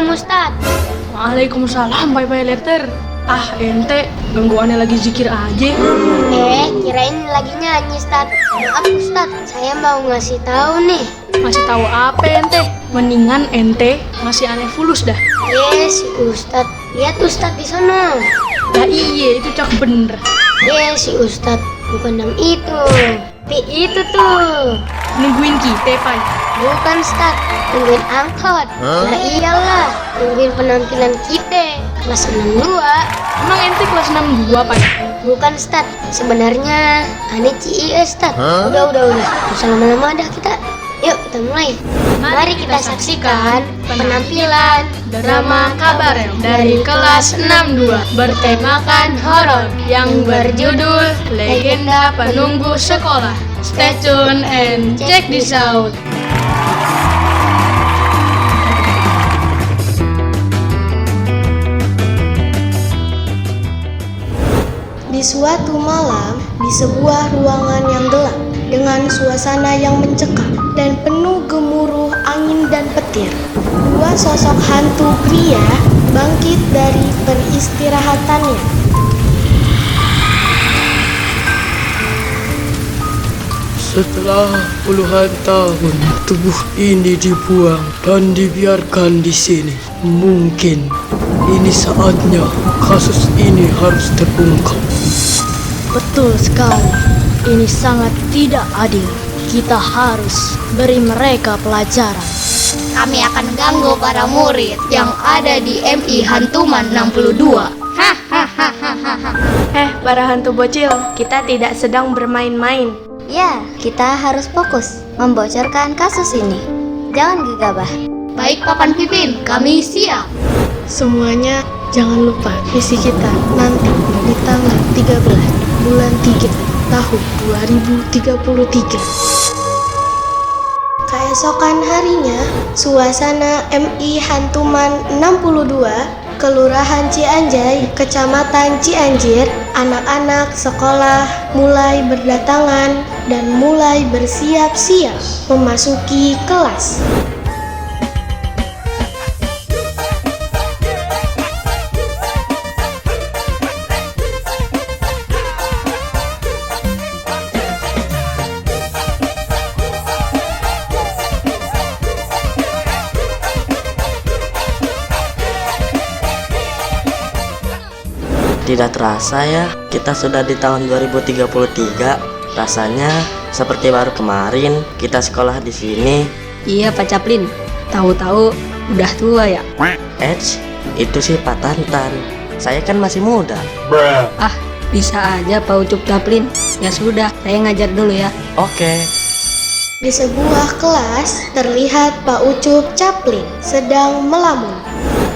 Assalamualaikum Ustadz. Waalaikumsalam, bye-bye letter. Ah, ente, ganggu aneh lagi zikir aja. Kirain lagi nyanyi Ustadz. Maaf Ustadz, saya mau ngasih tahu nih. Ngasih tahu apa ente? Mendingan ente ngasih aneh fulus dah. Si Ustadz. Lihat Ustadz di sana. Lah iya, itu cak bener. Si Ustadz, bukan yang itu. Itu tuh. Nungguin kita, Pai. Bukan Ustadz, nungguin angkot. Lah iyalah, nungguin penampilan kita. Kelas 62. Emang ente kelas 62, Pai? Bukan Ustadz, sebenarnya aneh CIE Ustadz. Udah. Usah lama-lama dah kita. Yuk kita mulai. Mari kita saksikan penampilan drama kabar dari kelas 62 bertemakan horor yang berjudul Legenda Penunggu Sekolah. Stay tune and check this out. Di suatu malam, di sebuah ruangan yang gelap dengan suasana yang mencekam dan penuh gemuruh angin dan petir, dua sosok hantu pria bangkit dari peristirahatannya. Setelah puluhan tahun, tubuh ini dibuang dan dibiarkan di sini. Mungkin ini saatnya kasus ini harus terungkap. Betul sekali. Ini sangat tidak adil. Kita harus beri mereka pelajaran. Kami akan ganggu para murid yang ada di MI Hantuman 62. Para hantu bocil, kita tidak sedang bermain-main. Ya, kita harus fokus membocorkan kasus ini. Jangan gegabah. Baik Papan Pipin, kami siap. Semuanya jangan lupa visi kita nanti di tanggal 13 bulan 3 tahun 2033. Keesokan harinya, suasana MI Hantuman 62, Kelurahan Cianjay, Kecamatan Cianjur, anak-anak sekolah mulai berdatangan dan mulai bersiap-siap memasuki kelas. Tidak terasa ya, kita sudah di tahun 2033. Rasanya seperti baru kemarin kita sekolah di sini. Iya Pak Caplin, tahu-tahu udah tua ya. Itu sih Pak Tantan. Saya kan masih muda. Ah, bisa aja Pak Ucup Caplin. Ya sudah, saya ngajar dulu ya. Oke. Di sebuah kelas terlihat Pak Ucup Caplin sedang melamun.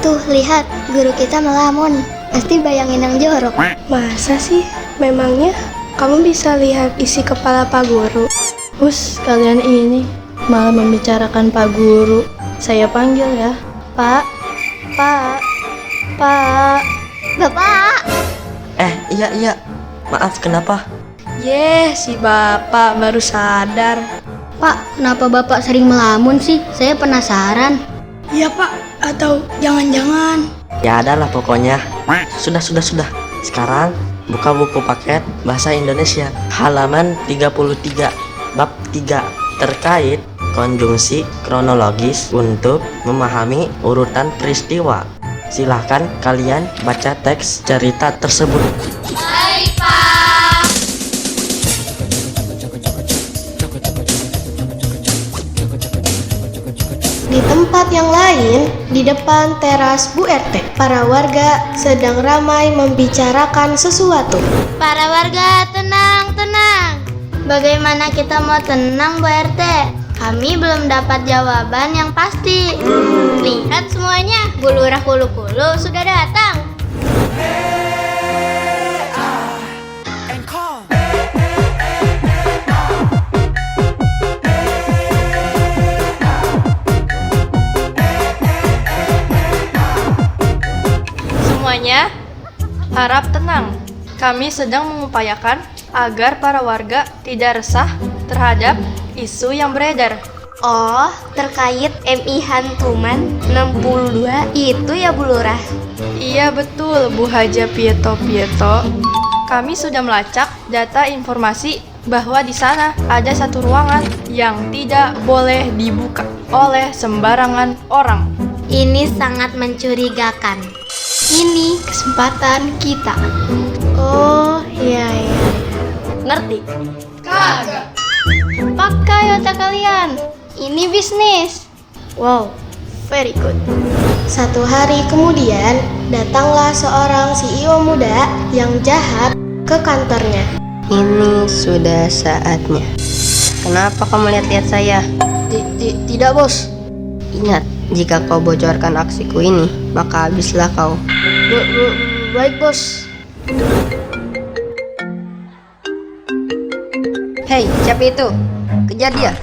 Tuh, lihat, guru kita melamun. Pasti bayangin yang jorok. Masa sih? Memangnya kamu bisa lihat isi kepala Pak Guru? Kalian ini malah membicarakan Pak Guru. Saya panggil ya. Pak. Bapak! Iya. Maaf, kenapa? Si Bapak baru sadar. Pak, kenapa Bapak sering melamun sih? Saya penasaran. Iya Pak, atau jangan-jangan Ya adalah pokoknya. Sudah. Sekarang buka buku paket bahasa Indonesia halaman 33 bab 3 terkait konjungsi kronologis untuk memahami urutan peristiwa. Silahkan kalian baca teks cerita tersebut. Baik, Pak. di tempat yang lain, di depan teras Bu RT, para warga sedang ramai membicarakan sesuatu. Para warga, tenang. Bagaimana kita mau tenang, Bu RT? Kami belum dapat jawaban yang pasti. Lihat semuanya, Bu Lurah Kulu-Kulu sudah datang. Semuanya harap tenang. Kami sedang mengupayakan agar para warga tidak resah terhadap isu yang beredar. Oh, terkait MI Hantuman 62 itu ya Bu Lurah? Iya betul, Bu Haja Pieto. Kami sudah melacak data informasi bahwa di sana ada satu ruangan yang tidak boleh dibuka oleh sembarangan orang. Ini sangat mencurigakan. Ini kesempatan kita. Oh, iya. Ngerti? Kagak. Pakai otak kalian. Ini bisnis. Wow, very good. Satu hari kemudian, datanglah seorang CEO muda yang jahat ke kantornya. Ini sudah saatnya. Kenapa kamu lihat-lihat saya? Tidak, bos. Ingat, jika kau bocorkan aksiku ini, maka habislah kau. Baik, bos. Hei, siapa itu? Kejar dia.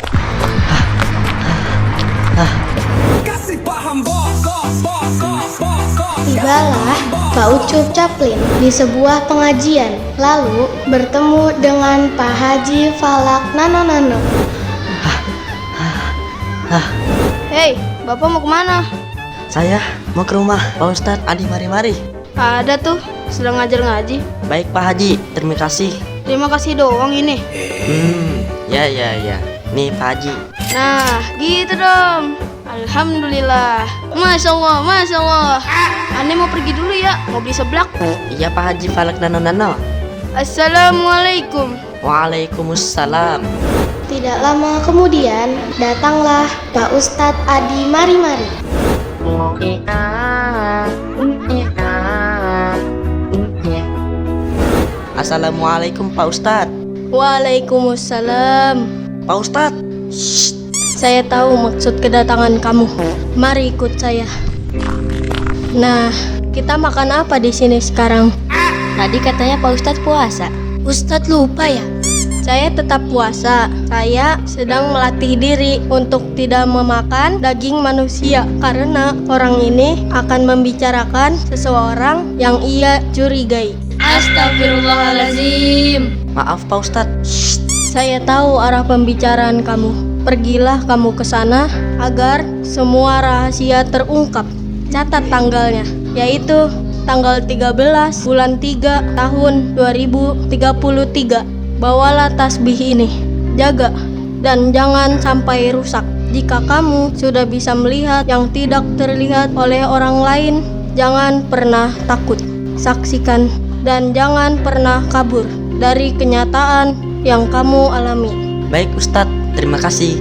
Tibalah Pak Ucup Caplin di sebuah pengajian, lalu bertemu dengan Pak Haji Falak Nano. Hei, Bapak mau kemana? Saya mau ke rumah Pak Ustadz Adi Mari-Mari. Ada tuh, sedang ngajar ngaji. Baik Pak Haji, terima kasih. Terima kasih doang ini. Ya. Nih Pak Haji. Nah, gitu dong. Alhamdulillah. Masya Allah. Aneh mau pergi dulu ya, mau beli seblak. Iya Pak Haji Falak Nano. Assalamualaikum. Waalaikumsalam. Tidak lama kemudian, datanglah Pak Ustadz Adi Mari-Mari. Assalamualaikum Pak Ustadz. Waalaikumsalam. Pak Ustadz. Saya tahu maksud kedatangan kamu. Mari ikut saya. Nah, kita makan apa di sini sekarang? Tadi katanya Pak Ustadz puasa. Ustadz lupa ya? Saya tetap puasa. Saya sedang melatih diri untuk tidak memakan daging manusia karena orang ini akan membicarakan seseorang yang ia curigai. Astagfirullahaladzim. Maaf Pak Ustadz. Saya tahu arah pembicaraan kamu. Pergilah kamu ke sana agar semua rahasia terungkap. Catat tanggalnya, yaitu tanggal 13 bulan 3 tahun 2033. Bawalah tasbih ini, jaga dan jangan sampai rusak. Jika kamu sudah bisa melihat yang tidak terlihat oleh orang lain, jangan pernah takut. Saksikan dan jangan pernah kabur dari kenyataan yang kamu alami. Baik Ustadz, terima kasih.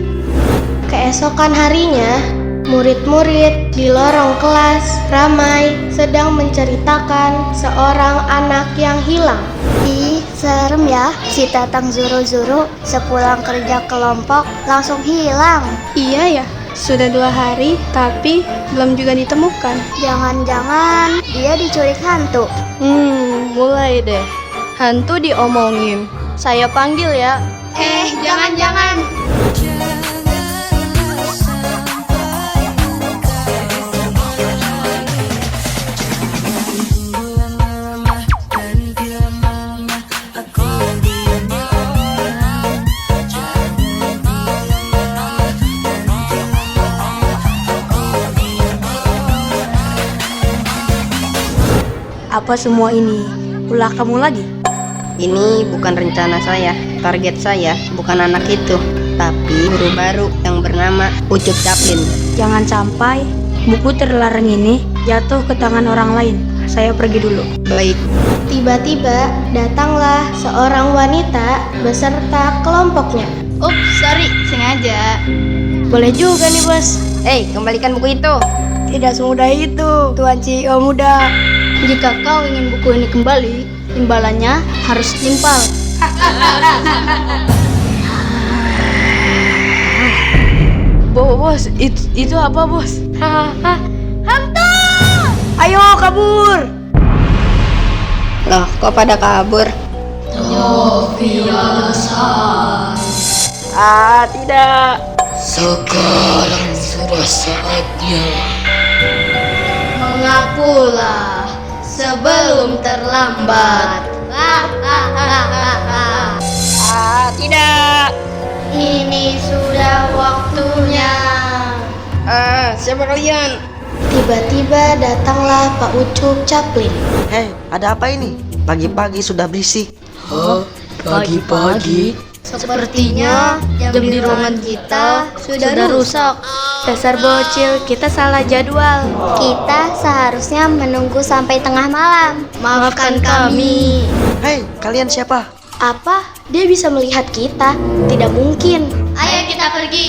Keesokan harinya, murid-murid di lorong kelas ramai sedang menceritakan seorang anak yang hilang. Ih, serem ya. Si Tatang Zuru-Zuru sepulang kerja kelompok langsung hilang. Iya ya, sudah 2 hari tapi belum juga ditemukan. Jangan-jangan dia diculik hantu. Mulai deh. Hantu diomongin. Saya panggil ya. Jangan. Apa semua ini? Ulah kamu lagi? Ini bukan rencana saya. Target saya bukan anak itu, tapi guru baru yang bernama Ucup Caplin. Jangan sampai buku terlarang ini jatuh ke tangan orang lain. Saya pergi dulu. Baik. Tiba-tiba datanglah seorang wanita beserta kelompoknya. Ups, sorry, sengaja. Boleh juga nih bos. Hei, kembalikan buku itu. Tidak semudah itu, Tuan CEO muda. Jika kau ingin buku ini kembali, imbalannya harus timpal. Bos, itu apa bos? Hantu! Ayo kabur! Loh, kok pada kabur? Tidak. Sekarang sudah saatnya. Mengakulah sebelum terlambat. Tidak. Ini sudah waktunya. Siapa kalian? Tiba-tiba datanglah Pak Ucup Caplin. Hei, ada apa ini? Pagi-pagi sudah berisik. Pagi-pagi? Sepertinya jam di ruangan kita sudah rusak. Dasar bocil, kita salah jadwal. Kita seharusnya menunggu sampai tengah malam. Maafkan kami. Hei, kalian siapa? Apa? Dia bisa melihat kita? Tidak mungkin. Ayo kita pergi.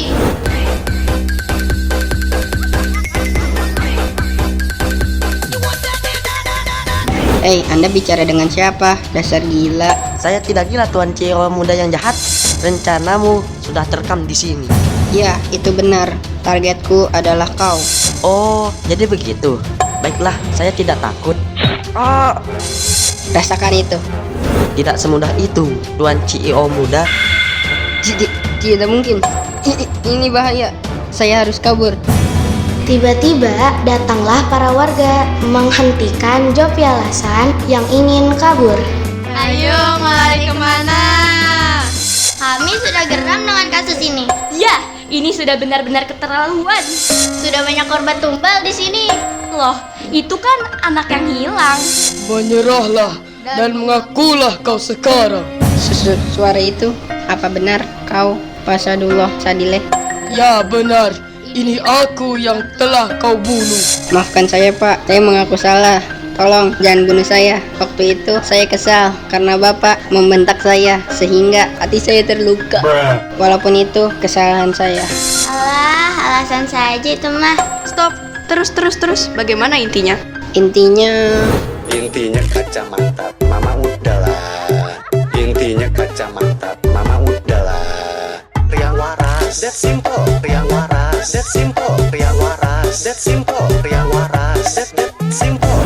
Anda bicara dengan siapa? Dasar gila. Saya tidak gila, Tuan Ciro muda yang jahat. Rencanamu sudah terekam di sini. Ya, itu benar. Targetku adalah kau. Oh, jadi begitu. Baiklah, saya tidak takut. Rasakan itu. Tidak semudah itu, Tuan CEO muda. Tidak mungkin. Ini bahaya. Saya harus kabur. Tiba-tiba datanglah para warga menghentikan Jopi Alasan yang ingin kabur. Ayo lari kemana? Kami sudah geram dengan kasus ini. Ya, ini sudah benar-benar keterlaluan. Sudah banyak korban tumbal di sini. Loh, itu kan anak yang hilang. Menyerahlah dan mengakulah kau sekarang. Suara itu, apa benar kau Pak Sadullah Sadileh? Ya benar, ini aku yang telah kau bunuh. Maafkan saya Pak, saya mengaku salah. Tolong jangan bunuh saya. Waktu itu saya kesal karena Bapak membentak saya sehingga hati saya terluka. Walaupun itu kesalahan saya. Alah, alasan saja itu mah. Stop, terus. Bagaimana intinya? Intinya kacamata mama udahlah. Intinya kacamata mama udahlah. Riang waras, that simple. Riang waras, that simple. Riang waras, that simple. Riang waras, that simple.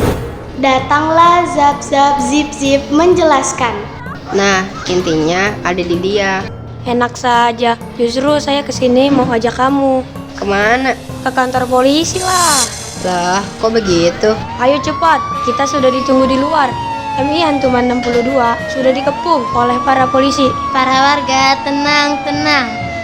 Datanglah Zap Zip menjelaskan. Nah, intinya ada di dia. Enak saja, justru saya kesini mau ajak kamu. Kemana? Ke kantor polisi lah. Lah, kok begitu? Ayo cepat, kita sudah ditunggu di luar. MI Hantuman 62 sudah dikepung oleh para polisi. Para warga, tenang.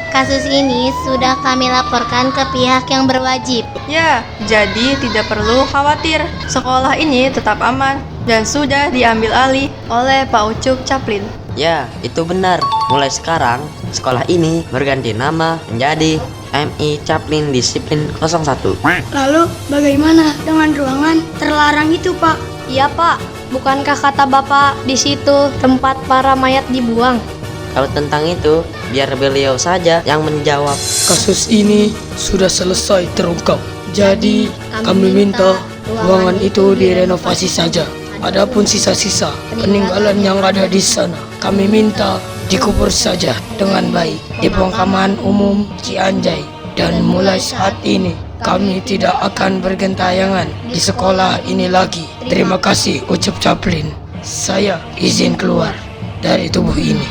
Kasus ini sudah kami laporkan ke pihak yang berwajib. Ya, jadi tidak perlu khawatir. Sekolah ini tetap aman dan sudah diambil alih oleh Pak Ucup Caplin. Ya, itu benar. Mulai sekarang, sekolah ini berganti nama menjadi MI Caplin Disiplin 01. Lalu bagaimana dengan ruangan terlarang itu, Pak? Iya, Pak. Bukankah kata Bapak di situ tempat para mayat dibuang? Kalau tentang itu, biar beliau saja yang menjawab. Kasus ini sudah selesai terungkap. Jadi kami minta ruangan itu direnovasi saja. Adapun sisa-sisa peninggalan yang ada di sana, kami minta dikubur saja dengan baik di pemakaman umum Cianjay. Dan mulai saat ini kami tidak akan bergentayangan di sekolah ini lagi. Terima kasih Ucup Caplin. Saya izin keluar dari tubuh ini.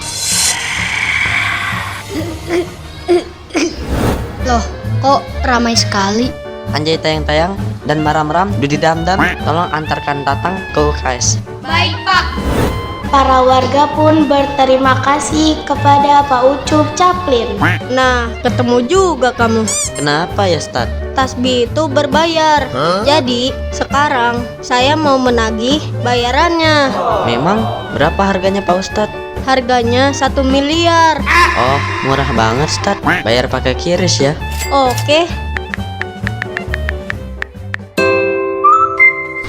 Loh, kok ramai sekali? Anjay tayang-tayang dan maram-ram Dudi Damdam, tolong antarkan Tatang ke UKS. Baik, Pak. Para warga pun berterima kasih kepada Pak Ucup Caplin. Nah, ketemu juga kamu. Kenapa ya, Stat? Tasbih itu berbayar. Jadi, sekarang saya mau menagih bayarannya. Memang berapa harganya Pak Ustadz? Harganya 1 miliar. Oh, murah banget, Stat. Bayar pakai kiris ya. Oke.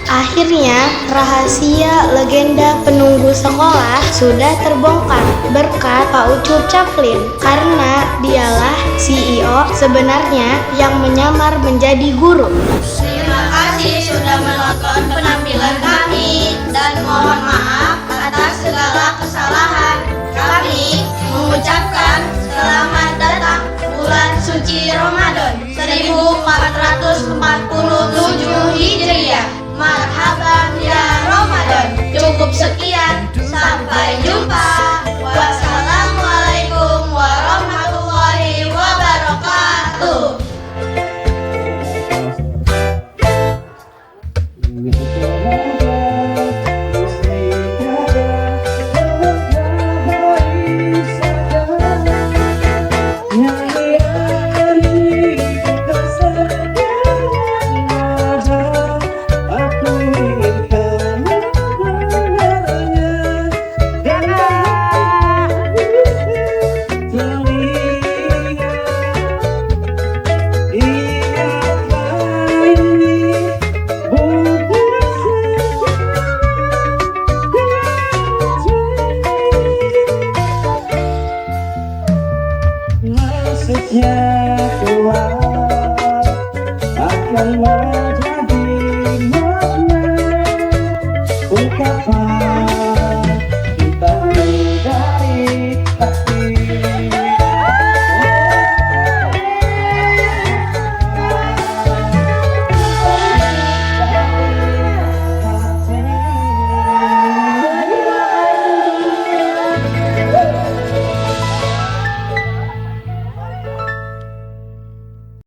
Akhirnya, rahasia legenda penunggu sekolah sudah terbongkar berkat Pak Ucup Caplin, karena dialah CEO sebenarnya yang menyamar menjadi guru. Terima kasih sudah menonton penampilan kami dan mohon maaf atas segala kesalahan. Kami mengucapkan selamat datang bulan suci Ramadan 1447 Hijriah. Marhaban ya Ramadan. Cukup sekian, sampai jumpa. Wassalamualaikum warahmatullahi wabarakatuh. Tulisnya Tuhan akan